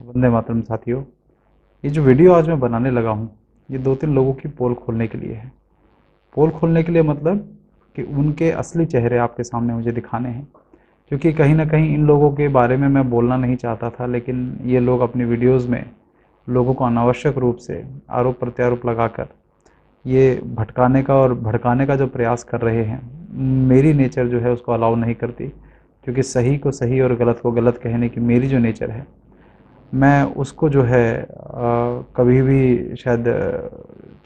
वंदे मातरम साथियों। ये जो वीडियो आज मैं बनाने लगा हूँ, ये दो तीन लोगों की पोल खोलने के लिए है। पोल खोलने के लिए मतलब कि उनके असली चेहरे आपके सामने मुझे दिखाने हैं, क्योंकि कहीं ना कहीं इन लोगों के बारे में मैं बोलना नहीं चाहता था, लेकिन ये लोग अपनी वीडियोस में लोगों को अनावश्यक रूप से आरोप प्रत्यारोप लगाकर ये भटकाने का और भड़काने का जो प्रयास कर रहे हैं, मेरी नेचर जो है उसको अलाउ नहीं करती। क्योंकि सही को सही और गलत को गलत कहने की मेरी जो नेचर है, मैं उसको जो है कभी भी शायद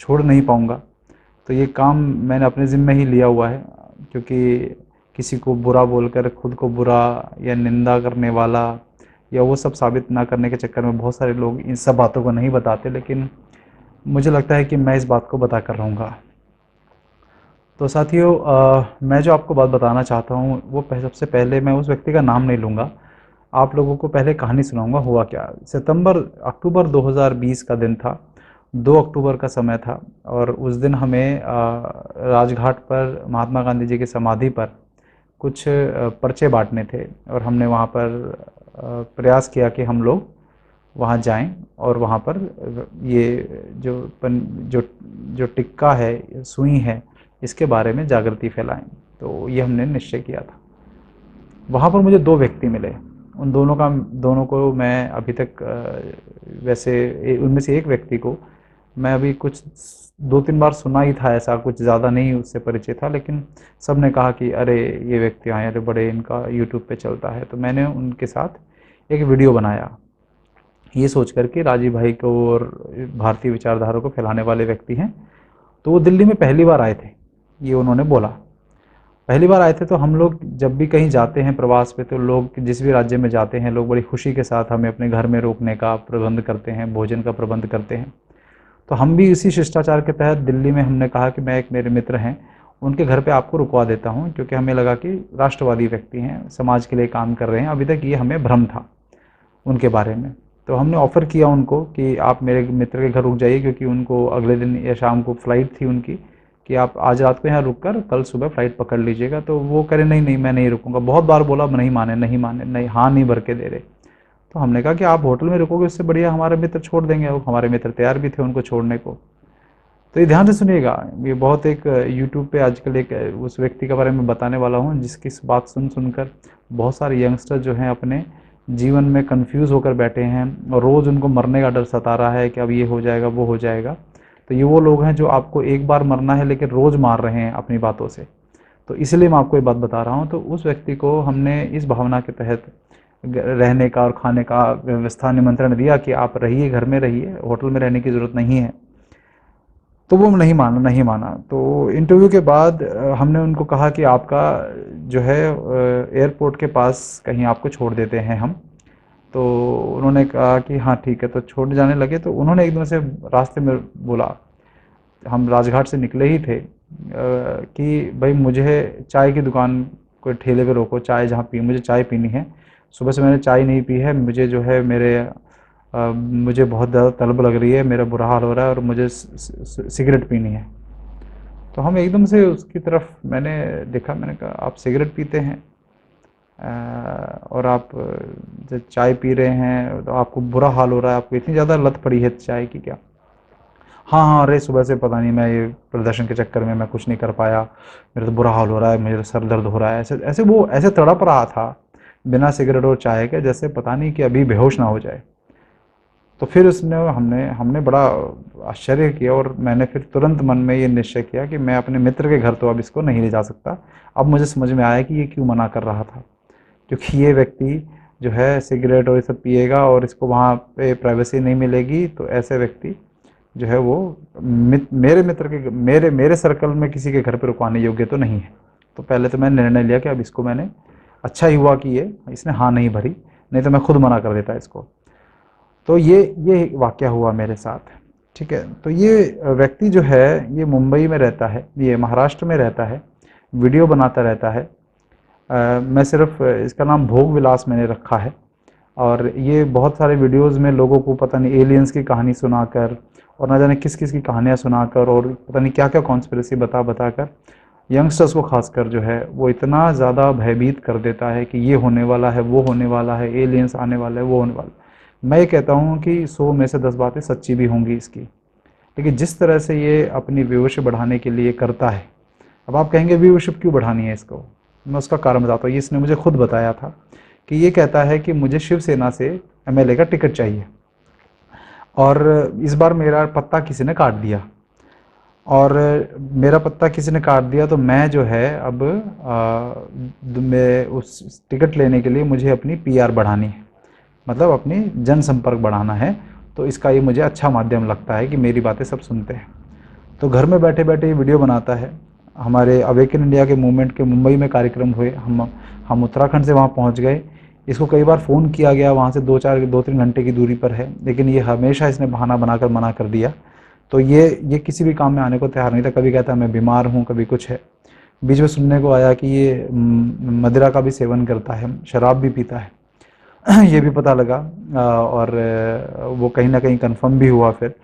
छोड़ नहीं पाऊँगा। तो ये काम मैंने अपने ज़िम्मे ही लिया हुआ है, क्योंकि किसी को बुरा बोलकर खुद को बुरा या निंदा करने वाला या वो सब साबित ना करने के चक्कर में बहुत सारे लोग इन सब बातों को नहीं बताते, लेकिन मुझे लगता है कि मैं इस बात को बता कर रहूँगा। तो साथियों, मैं जो आपको बात बताना चाहता हूँ वो सबसे पहले मैं उस व्यक्ति का नाम नहीं लूँगा। आप लोगों को पहले कहानी सुनाऊंगा हुआ क्या। सितंबर अक्टूबर 2020 का दिन था। 2 अक्टूबर का समय था और उस दिन हमें राजघाट पर महात्मा गांधी जी की समाधि पर कुछ पर्चे बांटने थे, और हमने वहाँ पर प्रयास किया कि हम लोग वहाँ जाएं और वहाँ पर ये जो जो जो टिक्का है, सुई है, इसके बारे में जागृति फैलाएं। तो ये हमने निश्चय किया था। वहाँ पर मुझे दो व्यक्ति मिले। उन दोनों को मैं अभी तक वैसे उनमें से एक व्यक्ति को मैं अभी कुछ 2-3 बार सुना ही था, ऐसा कुछ ज़्यादा नहीं उससे परिचय था, लेकिन सब ने कहा कि अरे ये व्यक्ति आए, अरे बड़े इनका यूट्यूब पे चलता है। तो मैंने उनके साथ एक वीडियो बनाया, ये सोच कर के राजीव भाई को और भारतीय विचारधारा को फैलाने वाले व्यक्ति हैं। तो वो दिल्ली में पहली बार आए थे, ये उन्होंने बोला। पहली बार आए थे तो हम लोग जब भी कहीं जाते हैं प्रवास पे, तो लोग जिस भी राज्य में जाते हैं, लोग बड़ी खुशी के साथ हमें अपने घर में रोकने का प्रबंध करते हैं, भोजन का प्रबंध करते हैं। तो हम भी इसी शिष्टाचार के तहत दिल्ली में हमने कहा कि मैं, एक मेरे मित्र हैं, उनके घर पे आपको रुकवा देता हूँ, क्योंकि हमें लगा कि राष्ट्रवादी व्यक्ति हैं, समाज के लिए काम कर रहे हैं। अभी तक ये हमें भ्रम था उनके बारे में। तो हमने ऑफ़र किया उनको कि आप मेरे मित्र के घर रुक जाइए, क्योंकि उनको अगले दिन या शाम को फ़्लाइट थी उनकी, कि आप आज रात को यहाँ रुक कर कल सुबह फ़्लाइट पकड़ लीजिएगा। तो वो कह रहे नहीं नहीं, मैं नहीं रुकूंगा। बहुत बार बोला, नहीं माने नहीं माने, नहीं, हाँ नहीं भर के दे रहे। तो हमने कहा कि आप होटल में रुकोगे, उससे बढ़िया हमारे मित्र छोड़ देंगे। और हमारे मित्र तैयार भी थे उनको छोड़ने को। तो ये ध्यान से सुनिएगा, ये बहुत एक यूट्यूब पे आजकल एक उस व्यक्ति के बारे में बताने वाला हूँ, जिसकी इस बात सुनकर बहुत सारे यंगस्टर जो हैं अपने जीवन में कंफ्यूज होकर बैठे हैं, और रोज़ उनको मरने का डर सता रहा है कि अब ये हो जाएगा वो हो जाएगा। तो ये वो लोग हैं जो आपको एक बार मरना है लेकिन रोज़ मार रहे हैं अपनी बातों से। तो इसलिए मैं आपको ये बात बता रहा हूँ। तो उस व्यक्ति को हमने इस भावना के तहत रहने का और खाने का व्यवस्था निमंत्रण दिया कि आप रहिए, घर में रहिए, होटल में रहने की ज़रूरत नहीं है। तो वो नहीं माना, नहीं माना। तो इंटरव्यू के बाद हमने उनको कहा कि आपका जो है एयरपोर्ट के पास कहीं आपको छोड़ देते हैं हम। तो उन्होंने कहा कि हाँ ठीक है। तो छोड़ जाने लगे तो उन्होंने एकदम से रास्ते में बोला, हम राजघाट से निकले ही थे, कि भाई मुझे चाय की दुकान, कोई ठेले पे रोको, चाय जहाँ पी, मुझे चाय पीनी है। सुबह से मैंने चाय नहीं पी है, मुझे जो है मुझे बहुत ज़्यादा तलब लग रही है, मेरा बुरा हाल हो रहा है और मुझे सिगरेट पीनी है। तो हम एकदम से उसकी तरफ मैंने देखा, मैंने कहा आप सिगरेट पीते हैं और आप जब चाय पी रहे हैं तो आपको बुरा हाल हो रहा है, आपको इतनी ज़्यादा लत पड़ी है चाय की क्या? हाँ हाँ, अरे सुबह से पता नहीं, मैं ये प्रदर्शन के चक्कर में मैं कुछ नहीं कर पाया, मेरा तो बुरा हाल हो रहा है, मेरा सर दर्द हो रहा है। ऐसे ऐसे वो ऐसे तड़प रहा था बिना सिगरेट और चाय के, जैसे पता नहीं कि अभी बेहोश ना हो जाए। तो फिर उसने हमने हमने बड़ा आश्चर्य किया, और मैंने फिर तुरंत मन में ये निश्चय किया कि मैं अपने मित्र के घर तो अब इसको नहीं ले जा सकता। अब मुझे समझ में आया कि ये क्यों मना कर रहा था, क्योंकि ये व्यक्ति जो है सिगरेट और ये सब पिएगा और इसको वहाँ पे प्राइवेसी नहीं मिलेगी। तो ऐसे व्यक्ति जो है वो मेरे मित्र के, मेरे सर्कल में किसी के घर पे रुकवाने योग्य तो नहीं है। तो पहले तो मैंने निर्णय लिया कि अब इसको मैंने, अच्छा ही हुआ कि ये इसने हाँ नहीं भरी, नहीं तो मैं खुद मना कर देता इसको। तो ये वाक़या हुआ मेरे साथ। ठीक है। तो ये व्यक्ति जो है ये मुंबई में रहता है, ये महाराष्ट्र में रहता है, वीडियो बनाता रहता है। मैं सिर्फ इसका नाम भोग विलास मैंने रखा है। और ये बहुत सारे वीडियोस में लोगों को पता नहीं एलियंस की कहानी सुनाकर और ना जाने किस किस की कहानियाँ सुनाकर और पता नहीं क्या क्या कॉन्स्पिरेसी बता बता कर यंगस्टर्स को खासकर जो है वो इतना ज़्यादा भयभीत कर देता है कि ये होने वाला है, वो होने वाला है, एलियंस आने वाला है, वो होने वाला है। मैं ये कहता हूँ कि 100 में से 10 बातें सच्ची भी होंगी इसकी, लेकिन जिस तरह से ये अपनी व्यूअरशिप बढ़ाने के लिए करता है। अब आप कहेंगे व्यूअरशिप क्यों बढ़ानी है इसको, मैं उसका कारण बताता हूँ। ये इसने मुझे खुद बताया था कि ये कहता है कि मुझे शिवसेना से एमएलए का टिकट चाहिए, और इस बार मेरा पत्ता किसी ने काट दिया, और मेरा पत्ता किसी ने काट दिया, तो मैं जो है अब मैं उस टिकट लेने के लिए मुझे अपनी पीआर बढ़ानी है, मतलब अपनी जनसंपर्क बढ़ाना है। तो इसका ये मुझे अच्छा माध्यम लगता है कि मेरी बातें सब सुनते हैं। तो घर में बैठे बैठे ये वीडियो बनाता है। हमारे अवेकन इंडिया के मूवमेंट के मुंबई में कार्यक्रम हुए, हम उत्तराखंड से वहाँ पहुँच गए। इसको कई बार फ़ोन किया गया, वहाँ से 2-3 घंटे की दूरी पर है, लेकिन ये हमेशा इसने बहाना बनाकर मना कर दिया। तो ये किसी भी काम में आने को तैयार नहीं था। कभी कहता है मैं बीमार हूँ, कभी कुछ है। बीच में सुनने को आया कि ये मदिरा का भी सेवन करता है, शराब भी पीता है। ये भी पता लगा, और वो कहीं ना कहीं कंफर्म भी हुआ फिर,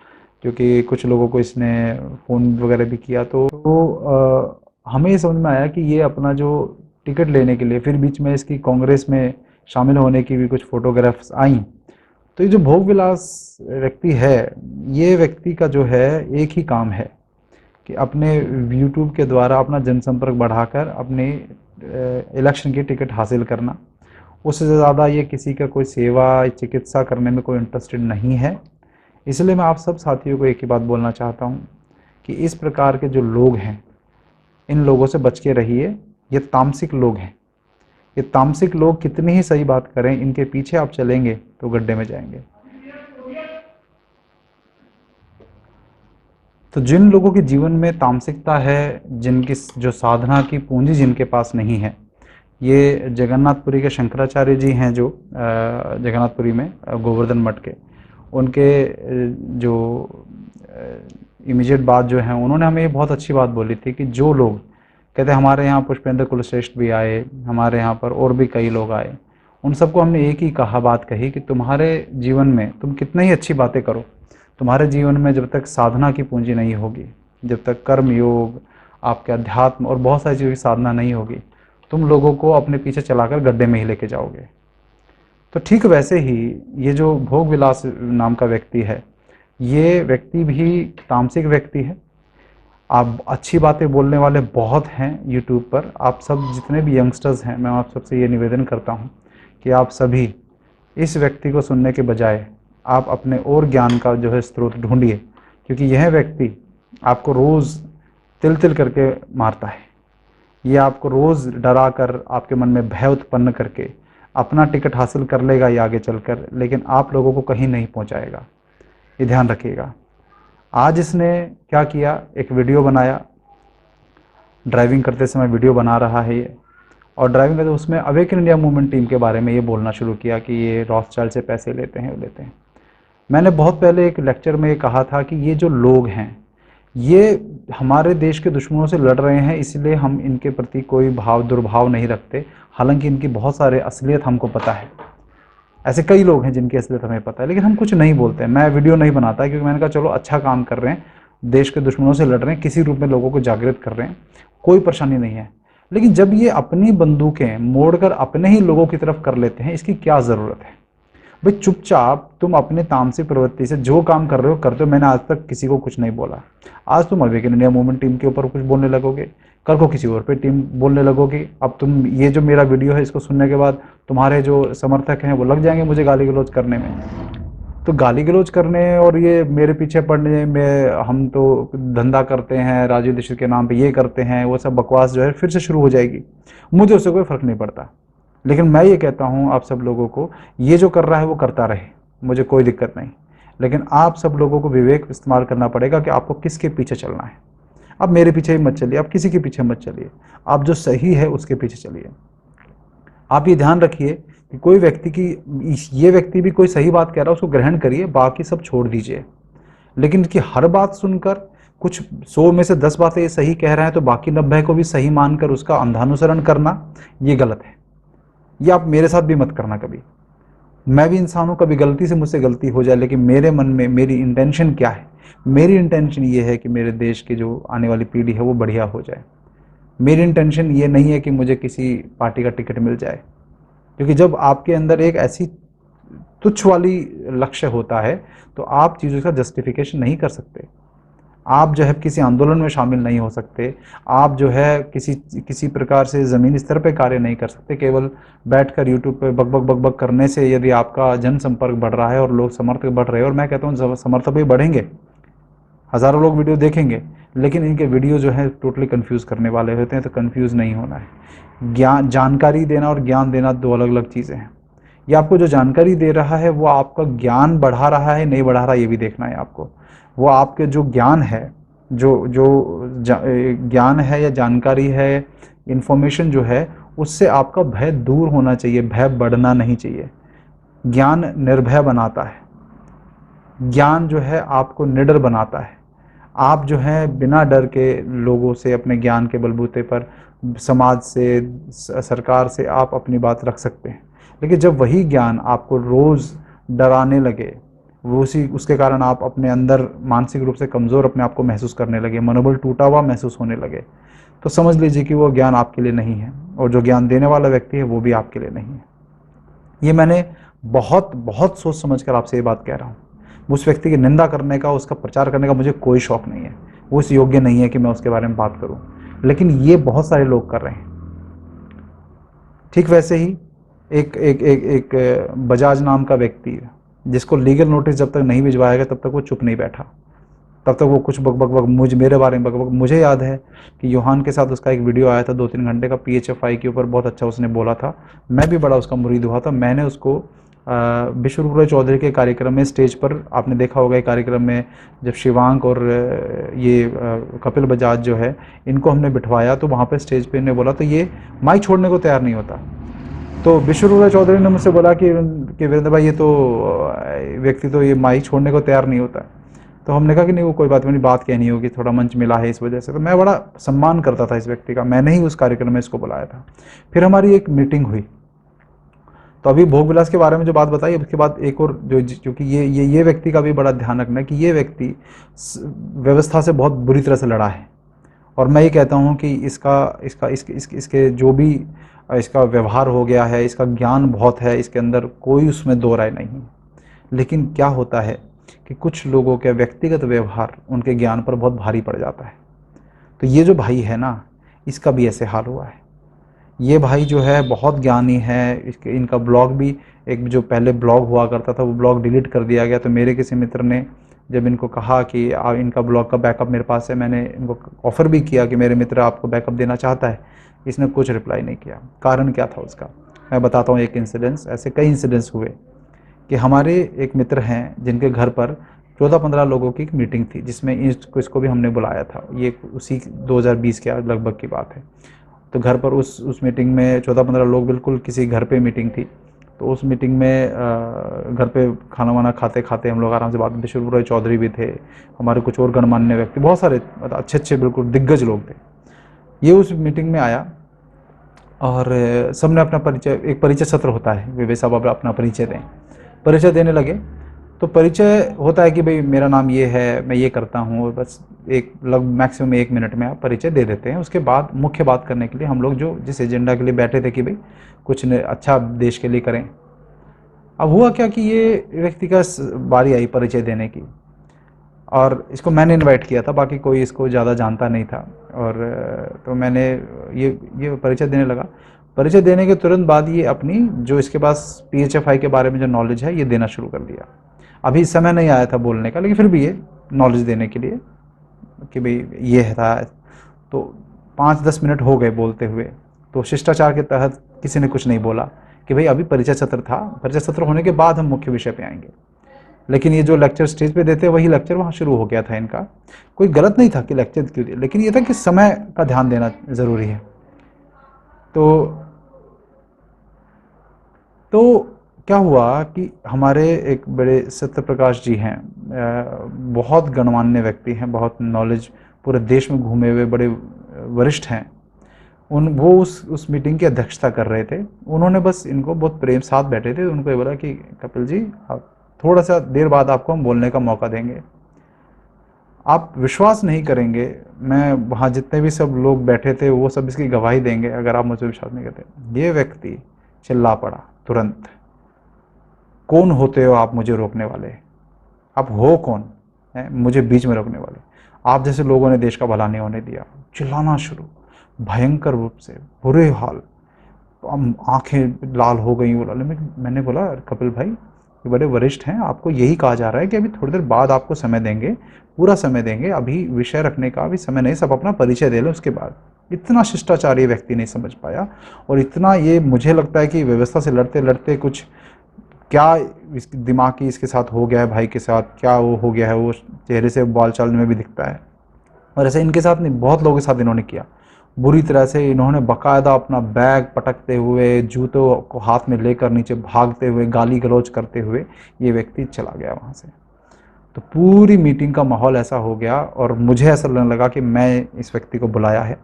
क्योंकि कुछ लोगों को इसने फ़ोन वगैरह भी किया। तो हमें ये समझ में आया कि ये अपना जो टिकट लेने के लिए, फिर बीच में इसकी कांग्रेस में शामिल होने की भी कुछ फोटोग्राफ्स आई। तो ये जो भोग विलास व्यक्ति है, ये व्यक्ति का जो है एक ही काम है कि अपने यूट्यूब के द्वारा अपना जनसंपर्क बढ़ाकर अपने इलेक्शन की टिकट हासिल करना। उससे ज़्यादा ये किसी का कोई सेवा चिकित्सा करने में कोई इंटरेस्टेड नहीं है। इसलिए मैं आप सब साथियों को एक ही बात बोलना चाहता हूँ कि इस प्रकार के जो लोग हैं, इन लोगों से बच के रहिए। ये तामसिक लोग हैं। ये तामसिक लोग कितनी ही सही बात करें, इनके पीछे आप चलेंगे तो गड्ढे में जाएंगे। तो जिन लोगों के जीवन में तामसिकता है, जिनकी जो साधना की पूंजी जिनके पास नहीं है, ये जगन्नाथपुरी के शंकराचार्य जी हैं, जो जगन्नाथपुरी में गोवर्धन मठ के, उनके जो इमीडिएट बात जो है, उन्होंने हमें ये बहुत अच्छी बात बोली थी कि जो लोग कहते हैं हमारे यहाँ पुष्पेंद्र कुलश्रेष्ठ भी आए, हमारे यहाँ पर और भी कई लोग आए, उन सबको हमने एक ही बात कही कि तुम्हारे जीवन में तुम कितनी ही अच्छी बातें करो, तुम्हारे जीवन में जब तक साधना की पूंजी नहीं होगी, जब तक कर्म योग, आपके अध्यात्म और बहुत सारी चीज़ों की साधना नहीं होगी, तुम लोगों को अपने पीछे चलाकर गड्ढे में ही लेके जाओगे। तो ठीक वैसे ही ये जो भोग विलास नाम का व्यक्ति है, ये व्यक्ति भी तामसिक व्यक्ति है। आप अच्छी बातें बोलने वाले बहुत हैं यूट्यूब पर। आप सब जितने भी यंगस्टर्स हैं, मैं आप सबसे ये निवेदन करता हूँ कि आप सभी इस व्यक्ति को सुनने के बजाय आप अपने और ज्ञान का जो है स्रोत ढूंढिए, क्योंकि यह व्यक्ति आपको रोज़ तिल तिल करके मारता है। ये आपको रोज़ डरा कर, आपके मन में भय उत्पन्न करके अपना टिकट हासिल कर लेगा ये आगे चलकर, लेकिन आप लोगों को कहीं नहीं पहुंचाएगा। ये ध्यान रखिएगा। आज इसने क्या किया, एक वीडियो बनाया, ड्राइविंग करते समय वीडियो बना रहा है ये, और ड्राइविंग करते उसमें अवेकन इंडिया मूवमेंट टीम के बारे में ये बोलना शुरू किया कि ये रॉथस्चाइल्ड से पैसे लेते हैं, वो लेते हैं। मैंने बहुत पहले एक लेक्चर में ये कहा था कि ये जो लोग हैं, ये हमारे देश के दुश्मनों से लड़ रहे हैं, इसलिए हम इनके प्रति कोई दुर्भाव नहीं रखते। हालांकि इनकी बहुत सारे असलियत हमको पता है। ऐसे कई लोग हैं जिनकी असलियत हमें पता है, लेकिन हम कुछ नहीं बोलते। मैं वीडियो नहीं बनाता क्योंकि मैंने कहा चलो अच्छा काम कर रहे हैं, देश के दुश्मनों से लड़ रहे हैं, किसी रूप में लोगों को जागृत कर रहे हैं, कोई परेशानी नहीं है। लेकिन जब ये अपनी बंदूकें मोड़कर अपने ही लोगों की तरफ कर लेते हैं, इसकी क्या ज़रूरत है भाई? चुपचाप तुम अपने तामसिक प्रवृत्ति से जो काम कर रहे हो करते हो। मैंने आज तक किसी को कुछ नहीं बोला। आज तुम अवेकन इंडिया मूवमेंट टीम के ऊपर कुछ बोलने लगोगे, कल को किसी और पे टीम बोलने लगोगी। अब तुम ये जो मेरा वीडियो है इसको सुनने के बाद तुम्हारे जो समर्थक हैं वो लग जाएंगे मुझे गाली गलौज करने में। तो गाली गलौज करने और ये मेरे पीछे पड़ने में, हम तो धंधा करते हैं राजीव दीक्षित के नाम पे, ये करते हैं, वो सब बकवास जो है फिर से शुरू हो जाएगी। मुझे उससे कोई फर्क नहीं पड़ता। लेकिन मैं ये कहता हूँ आप सब लोगों को, ये जो कर रहा है वो करता रहे, मुझे कोई दिक्कत नहीं। लेकिन आप सब लोगों को विवेक इस्तेमाल करना पड़ेगा कि आपको किसके पीछे चलना है। आप मेरे पीछे ही मत चलिए, आप किसी के पीछे मत चलिए, आप जो सही है उसके पीछे चलिए। आप ये ध्यान रखिए कि कोई व्यक्ति की, ये व्यक्ति भी कोई सही बात कह रहा है उसको ग्रहण करिए, बाकी सब छोड़ दीजिए। लेकिन कि हर बात सुनकर कुछ 100 में से 10 बातें ये सही कह रहे हैं तो बाकी 90 को भी सही मानकर उसका अंधानुसरण करना, ये गलत है। ये आप मेरे साथ भी मत करना कभी। मैं भी इंसान हूँ, कभी गलती से मुझसे गलती हो जाए, लेकिन मेरे मन में मेरी इंटेंशन क्या है? मेरी इंटेंशन ये है कि मेरे देश की जो आने वाली पीढ़ी है वो बढ़िया हो जाए। मेरी इंटेंशन ये नहीं है कि मुझे किसी पार्टी का टिकट मिल जाए, क्योंकि जब आपके अंदर एक ऐसी तुच्छ वाली लक्ष्य होता है तो आप चीज़ों का जस्टिफिकेशन नहीं कर सकते। आप जो है किसी आंदोलन में शामिल नहीं हो सकते, आप जो है किसी प्रकार से ज़मीनी स्तर पे कार्य नहीं कर सकते। केवल बैठकर यूट्यूब पे बक बक बक बक करने से यदि आपका जनसंपर्क बढ़ रहा है और लोग समर्थक बढ़ रहे हैं, और मैं कहता हूँ समर्थक भी बढ़ेंगे, हज़ारों लोग वीडियो देखेंगे, लेकिन इनके वीडियो जो है टोटली कन्फ्यूज़ करने वाले होते हैं। तो कन्फ्यूज़ नहीं होना है। ज्ञान, जानकारी देना और ज्ञान देना दो अलग अलग चीज़ें हैं। ये आपको जो जानकारी दे रहा है वो आपका ज्ञान बढ़ा रहा है नहीं बढ़ा रहा, ये भी देखना है आपको। वो आपके जो ज्ञान है, जो जो ज्ञान है या जानकारी है, इन्फॉर्मेशन जो है, उससे आपका भय दूर होना चाहिए, भय बढ़ना नहीं चाहिए। ज्ञान निर्भय बनाता है, ज्ञान जो है आपको निडर बनाता है। आप जो है बिना डर के लोगों से, अपने ज्ञान के बलबूते पर, समाज से, सरकार से आप अपनी बात रख सकते हैं। लेकिन जब वही ज्ञान आपको रोज़ डराने लगे, वो उसी उसके कारण आप अपने अंदर मानसिक रूप से कमज़ोर अपने आप को महसूस करने लगे, मनोबल टूटा हुआ महसूस होने लगे, तो समझ लीजिए कि वो ज्ञान आपके लिए नहीं है, और जो ज्ञान देने वाला व्यक्ति है वो भी आपके लिए नहीं है। ये मैंने बहुत बहुत सोच समझ कर आपसे ये बात कह रहा हूँ। उस व्यक्ति की निंदा करने का, उसका प्रचार करने का मुझे कोई शौक नहीं है, वो इस योग्य नहीं है कि मैं उसके बारे में बात करूँ, लेकिन ये बहुत सारे लोग कर रहे हैं। ठीक वैसे ही एक एक एक एक बजाज नाम का व्यक्ति है, जिसको लीगल नोटिस जब तक नहीं भिजवाएगा तब तक वो चुप नहीं बैठा, तब तक वो कुछ बक बक बक मेरे बारे में बक बक। मुझे याद है कि यूहान के साथ उसका एक वीडियो आया था 2-3 घंटे का, PHFI के ऊपर, बहुत अच्छा उसने बोला था। मैं भी बड़ा उसका मुरीद हुआ था। मैंने उसको विश्वरूप चौधरी के कार्यक्रम में, स्टेज पर आपने देखा होगा, एक कार्यक्रम में जब शिवांक और ये कपिल बजाज जो है, इनको हमने बिठवाया, तो वहाँ पे स्टेज पे इन्हें बोला, तो ये माइक छोड़ने को तैयार नहीं होता। तो विश्वरूप चौधरी ने मुझसे बोला कि वीरेंद्र भाई, ये तो व्यक्ति तो ये माइक छोड़ने को तैयार नहीं होता। तो हमने कहा कि नहीं, वो कोई बात नहीं, बात कहनी होगी, थोड़ा मंच मिला है इस वजह से। तो मैं बड़ा सम्मान करता था इस व्यक्ति का, मैंने ही उस कार्यक्रम में इसको बुलाया था। फिर हमारी एक मीटिंग हुई, तो अभी भोग विलास के बारे में जो बात बताई, उसके बाद एक और जो, क्योंकि ये व्यक्ति का भी बड़ा ध्यान रखना है कि ये व्यक्ति व्यवस्था से बहुत बुरी तरह से लड़ा है। और मैं ये कहता हूँ कि इसके जो भी इसका व्यवहार हो गया है, इसका ज्ञान बहुत है, इसके अंदर कोई उसमें दो राय नहीं है। लेकिन क्या होता है कि कुछ लोगों के व्यक्तिगत व्यवहार उनके ज्ञान पर बहुत भारी पड़ जाता है। तो ये जो भाई है ना, इसका भी ऐसे हाल हुआ है। ये भाई जो है बहुत ज्ञानी है, इनका ब्लॉग भी, एक जो पहले ब्लॉग हुआ करता था वो ब्लॉग डिलीट कर दिया गया। तो मेरे किसी मित्र ने जब इनको कहा कि इनका ब्लॉग का बैकअप मेरे पास है, मैंने इनको ऑफ़र भी किया कि मेरे मित्र आपको बैकअप देना चाहता है, इसने कुछ रिप्लाई नहीं किया। कारण क्या था उसका, मैं बताता हूँ एक इंसिडेंस। ऐसे कई इंसिडेंस हुए कि हमारे एक मित्र हैं जिनके घर पर 14-15 लोगों की एक मीटिंग थी, जिसमें इसको भी हमने बुलाया था। ये उसी 2020 के लगभग की बात है। तो घर पर उस मीटिंग में 14-15 लोग, बिल्कुल किसी घर पे मीटिंग थी। तो उस मीटिंग में घर पे खाना वाना खाते खाते हम लोग आराम से बात, विश्वरूप चौधरी भी थे, हमारे कुछ और गणमान्य व्यक्ति, बहुत सारे अच्छे अच्छे बिल्कुल दिग्गज लोग थे। ये उस मीटिंग में आया और सबने अपना परिचय, एक परिचय सत्र होता है, वे सब अपना परिचय दें, परिचय देने लगे। तो परिचय होता है कि भाई मेरा नाम ये है, मैं ये करता हूँ, और बस एक मैक्सिमम 1 मिनट में आप परिचय दे देते हैं। उसके बाद मुख्य बात करने के लिए हम लोग जो जिस एजेंडा के लिए बैठे थे कि भाई कुछ अच्छा देश के लिए करें। अब हुआ क्या कि ये व्यक्ति का बारी आई परिचय देने की, और इसको मैंने इनवाइट किया था, बाकी कोई इसको ज़्यादा जानता नहीं था। और तो मैंने ये परिचय देने लगा। परिचय देने के तुरंत बाद ये अपनी जो इसके पास PHFI के बारे में जो नॉलेज है ये देना शुरू कर दिया। अभी समय नहीं आया था बोलने का, लेकिन फिर भी ये नॉलेज देने के लिए कि भाई ये था। तो 5-10 मिनट हो गए बोलते हुए, तो शिष्टाचार के तहत किसी ने कुछ नहीं बोला कि भाई अभी परिचय सत्र था, परिचय सत्र होने के बाद हम मुख्य विषय पे आएंगे। लेकिन ये जो लेक्चर स्टेज पे देते वही लेक्चर वहाँ शुरू हो गया था इनका। कोई गलत नहीं था कि लेक्चर क्यों दिए, लेकिन ये था कि समय का ध्यान देना ज़रूरी है। तो क्या हुआ कि हमारे एक बड़े सत्य प्रकाश जी हैं, बहुत गणमान्य व्यक्ति हैं, बहुत नॉलेज, पूरे देश में घूमे हुए बड़े वरिष्ठ हैं। वो उस मीटिंग की अध्यक्षता कर रहे थे। उन्होंने बस इनको बहुत प्रेम साथ बैठे थे, उनको ये बोला कि कपिल जी, आप थोड़ा सा देर बाद आपको हम बोलने का मौका देंगे। आप विश्वास नहीं करेंगे, मैं वहाँ जितने भी सब लोग बैठे थे वो सब इसकी गवाही देंगे, अगर आप मुझे विश्वास नहीं करते। ये व्यक्ति चिल्ला पड़ा तुरंत, कौन होते हो आप मुझे रोकने वाले? आप हो कौन है मुझे बीच में रोकने वाले? आप जैसे लोगों ने देश का भला नहीं होने दिया। चिल्लाना शुरू, भयंकर रूप से, बुरे हाल। आंखें लाल हो गई। बोला मैंने बोला कपिल भाई ये बड़े वरिष्ठ हैं, आपको यही कहा जा रहा है कि अभी थोड़ी देर बाद आपको समय देंगे, पूरा समय देंगे, अभी विषय रखने का अभी समय नहीं, सब अपना परिचय दे लें उसके बाद। इतना शिष्टाचार ये व्यक्ति नहीं समझ पाया। और इतना ये मुझे लगता है कि व्यवस्था से लड़ते लड़ते कुछ क्या इस दिमाग की इसके साथ हो गया है, भाई के साथ क्या वो हो गया है, वो चेहरे से बाल चाल में भी दिखता है। और ऐसे इनके साथ नहीं, बहुत लोगों के साथ इन्होंने किया बुरी तरह से। इन्होंने बाकायदा अपना बैग पटकते हुए, जूतों को हाथ में लेकर नीचे भागते हुए, गाली गलौज करते हुए ये व्यक्ति चला गया वहाँ से। तो पूरी मीटिंग का माहौल ऐसा हो गया और मुझे ऐसा लगने लगा कि मैं इस व्यक्ति को बुलाया है।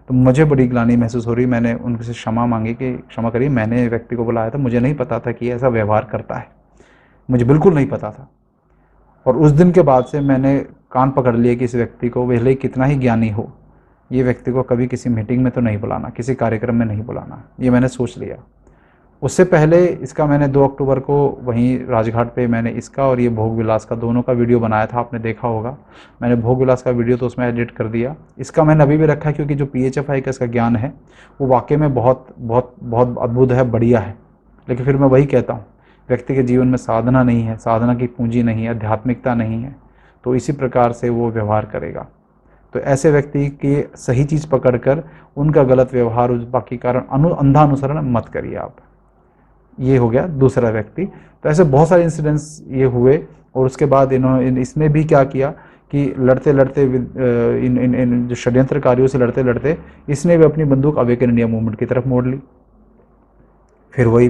तो मुझे बड़ी ग्लानि महसूस हो रही। मैंने उनसे क्षमा मांगी कि क्षमा करिए, मैंने व्यक्ति को बुलाया था, मुझे नहीं पता था कि ऐसा व्यवहार करता है, मुझे बिल्कुल नहीं पता था। और उस दिन के बाद से मैंने कान पकड़ लिए कि इस व्यक्ति को, भले कितना ही ज्ञानी हो, ये व्यक्ति को कभी किसी मीटिंग में तो नहीं बुलाना, किसी कार्यक्रम में नहीं बुलाना, ये मैंने सोच लिया। उससे पहले इसका मैंने 2 अक्टूबर को वहीं राजघाट पे मैंने इसका और ये भोग विलास का दोनों का वीडियो बनाया था, आपने देखा होगा। मैंने भोग विलास का वीडियो तो उसमें एडिट कर दिया, इसका मैंने अभी भी रखा है क्योंकि जो PHFI का इसका ज्ञान है वो वाकई में बहुत बहुत बहुत अद्भुत है, बढ़िया है। लेकिन फिर मैं वही कहता हूँ, व्यक्ति के जीवन में साधना नहीं है, साधना की पूंजी नहीं है, आध्यात्मिकता नहीं है, तो इसी प्रकार से वो व्यवहार करेगा। तो ऐसे व्यक्ति की सही चीज़ पकड़कर उनका गलत व्यवहार उस बाकी कारण अंधा अनुसरण मत करिए आप। ये हो गया दूसरा व्यक्ति। तो ऐसे बहुत सारे इंसिडेंट्स ये हुए। और उसके बाद इसने भी क्या किया कि लड़ते लड़ते इन जो षड्यंत्रकारियों से लड़ते लड़ते इसने भी अपनी बंदूक अवेकन इंडिया मूवमेंट की तरफ मोड़ ली। फिर वही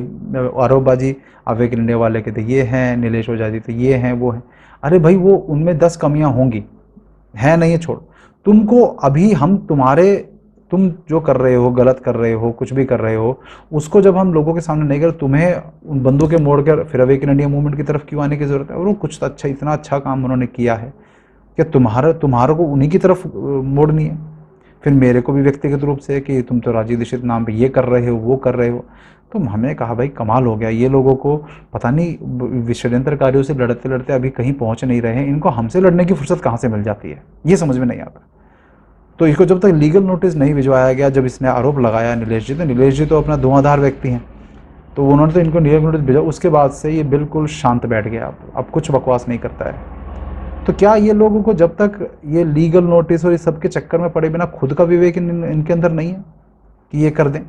आरोपबाजी, अवेकन इंडिया वाले कहते ये हैं, नीलेश ओझा जी तो ये हैं वो हैं। अरे भाई वो उनमें 10 कमियां होंगी, है नहीं है, छोड़। तुमको अभी हम तुम्हारे, तुम जो कर रहे हो, गलत कर रहे हो, कुछ भी कर रहे हो, उसको जब हम लोगों के सामने नहीं कर, तुम्हें उन बंदूकें मोड़ कर फिर अवेकन इंडिया मूवमेंट की तरफ क्यों आने की जरूरत है? और वो कुछ तो अच्छा, इतना अच्छा काम उन्होंने किया है कि तुम्हारा को उन्हीं की तरफ मोड़नी है। फिर मेरे को भी व्यक्तिगत रूप से कि तुम तो राजीव दीक्षित नाम पे ये कर रहे हो, वो कर रहे हो। तो हमने कहा भाई कमाल हो गया, ये लोगों को पता नहीं षड्यंत्रकारियों से लड़ते लड़ते अभी कहीं पहुंच नहीं रहे हैं, इनको हमसे लड़ने की फुर्सत कहाँ से मिल जाती है, ये समझ में नहीं आता। तो इसको जब तक लीगल नोटिस नहीं भिजवाया गया, जब इसने आरोप लगाया नीलेश जी, तो नीलेश जी तो अपना धुआंधार व्यक्ति हैं, तो उन्होंने तो इनको लीगल नोटिस भेजा, उसके बाद से ये बिल्कुल शांत बैठ गया, अब कुछ बकवास नहीं करता है। तो क्या ये लोगों को जब तक ये लीगल नोटिस और इस सब के चक्कर में पड़े बिना खुद का विवेक इनके अंदर नहीं है कि ये कर दें?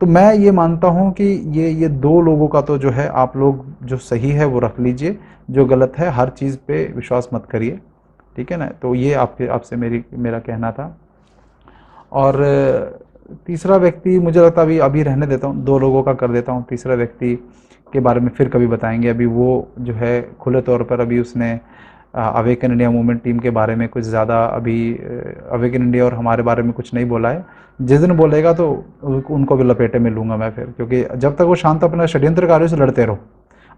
तो मैं ये मानता हूँ कि ये 2 लोगों का तो जो है, आप लोग जो सही है वो रख लीजिए, जो गलत है हर चीज़ पे विश्वास मत करिए, ठीक है ना। तो ये आपसे मेरा कहना था। और तीसरा व्यक्ति मुझे लगता है अभी अभी रहने देता हूँ, 2 लोगों का कर देता हूँ। तीसरा व्यक्ति के बारे में फिर कभी बताएंगे। अभी वो जो है खुले तौर पर अभी उसने अवेकन इंडिया मूवमेंट टीम के बारे में कुछ ज़्यादा अभी अवेकन इंडिया और हमारे बारे में कुछ नहीं बोला है। जिस दिन बोलेगा तो उनको भी लपेटे में लूँगा मैं फिर, क्योंकि जब तक वो शांत अपना षड्यंत्रकारियों से लड़ते रहो,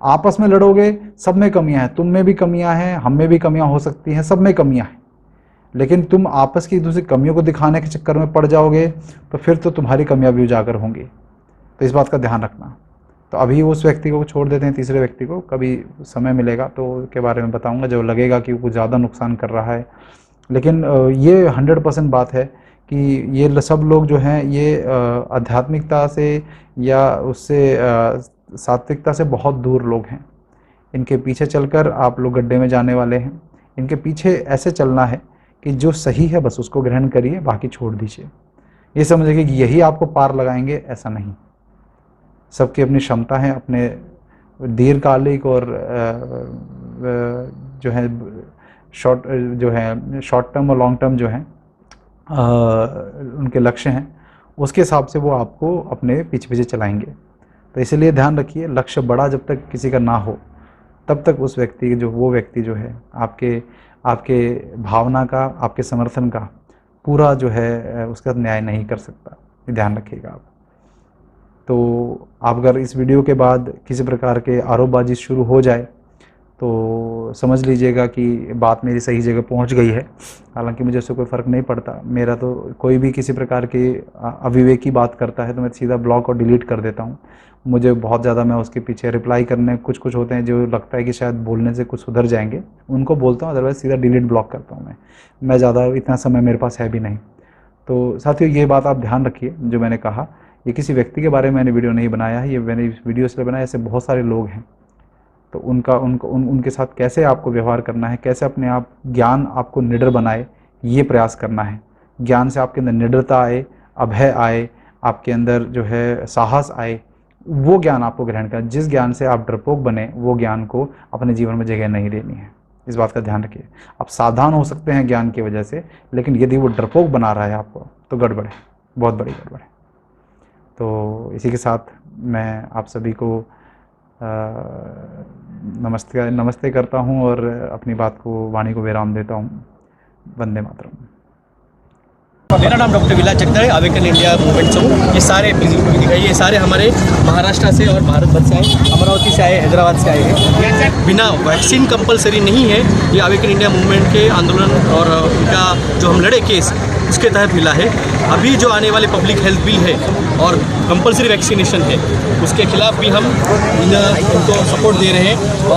आपस में लड़ोगे, सब में कमियां हैं, तुम में भी कमियां हैं, हम में भी कमियां हो सकती हैं, सब में कमियां हैं, लेकिन तुम आपस की एक दूसरे कमियों को दिखाने के चक्कर में पड़ जाओगे तो फिर तो तुम्हारी कमियां भी उजागर होंगी। तो इस बात का ध्यान रखना। तो अभी उस व्यक्ति को छोड़ देते हैं, तीसरे व्यक्ति को कभी समय मिलेगा तो के बारे में बताऊंगा, जब लगेगा कि वो ज़्यादा नुकसान कर रहा है। लेकिन ये 100% बात है कि ये सब लोग जो हैं ये आध्यात्मिकता से या उससे सात्विकता से बहुत दूर लोग हैं। इनके पीछे चलकर आप लोग गड्ढे में जाने वाले हैं। इनके पीछे ऐसे चलना है कि जो सही है बस उसको ग्रहण करिए, बाकी छोड़ दीजिए। ये समझिए कि यही आपको पार लगाएंगे, ऐसा नहीं। सबकी अपनी क्षमता है, अपने दीर्घकालिक और जो है शॉर्ट टर्म और लॉन्ग टर्म जो है उनके लक्ष्य हैं, उसके हिसाब से वो आपको अपने पीछे पीछे चलाएंगे। तो इसलिए ध्यान रखिए, लक्ष्य बड़ा जब तक किसी का ना हो तब तक उस व्यक्ति वो व्यक्ति जो है आपके आपके भावना का, आपके समर्थन का पूरा जो है उसका न्याय नहीं कर सकता। ये ध्यान रखिएगा आप। तो आप अगर इस वीडियो के बाद किसी प्रकार के आरोपबाजी शुरू हो जाए तो समझ लीजिएगा कि बात मेरी सही जगह पहुंच गई है। हालांकि मुझे उससे कोई फ़र्क नहीं पड़ता, मेरा तो कोई भी किसी प्रकार की अविवेकी बात करता है तो मैं सीधा ब्लॉक और डिलीट कर देता हूँ। मुझे बहुत ज़्यादा मैं उसके पीछे रिप्लाई करने, कुछ कुछ होते हैं जो लगता है कि शायद बोलने से कुछ सुधर जाएंगे, उनको बोलता हूँ, अदरवाइज़ सीधा डिलीट ब्लॉक करता हूँ मैं ज़्यादा इतना समय मेरे पास है भी नहीं। तो साथियों, ये बात आप ध्यान रखिए जो मैंने कहा, ये किसी व्यक्ति के बारे में मैंने वीडियो नहीं बनाया है, ये मैंने वीडियो इसलिए बनाया, ऐसे बहुत सारे लोग हैं, तो उनके साथ कैसे आपको व्यवहार करना है, कैसे अपने आप ज्ञान आपको निडर बनाए, ये प्रयास करना है। ज्ञान से आपके अंदर निडरता आए, अभय आए, आपके अंदर जो है साहस आए, वो ज्ञान आपको ग्रहण करना। जिस ज्ञान से आप डरपोक बने, वो ज्ञान को अपने जीवन में जगह नहीं देनी है। इस बात का ध्यान रखिए। आप सावधान हो सकते हैं ज्ञान की वजह से, लेकिन यदि वो डरपोक बना रहा है आपको, तो गड़बड़ है, बहुत बड़ी गड़बड़ है। तो इसी के साथ मैं आप सभी को नमस्ते करता हूँ और अपनी बात को, वाणी को विराम देता हूँ। वंदे मातरम। मेरा नाम डॉक्टर विलास जगदड़ है, अवेकन इंडिया मूवमेंट से हूँ। ये सारे दिखाइए, ये सारे हमारे महाराष्ट्र से और भारत से आए, अमरावती से आए, हैदराबाद से आए हैं। बिना वैक्सीन कंपलसरी नहीं है, ये अवेकन इंडिया मूवमेंट के आंदोलन और उनका जो हम लड़े केस, उसके तहत मिला है। अभी जो आने वाले पब्लिक हेल्थ बिल है और कंपलसरी वैक्सीनेशन है, उसके खिलाफ भी हम इनको सपोर्ट दे रहे हैं।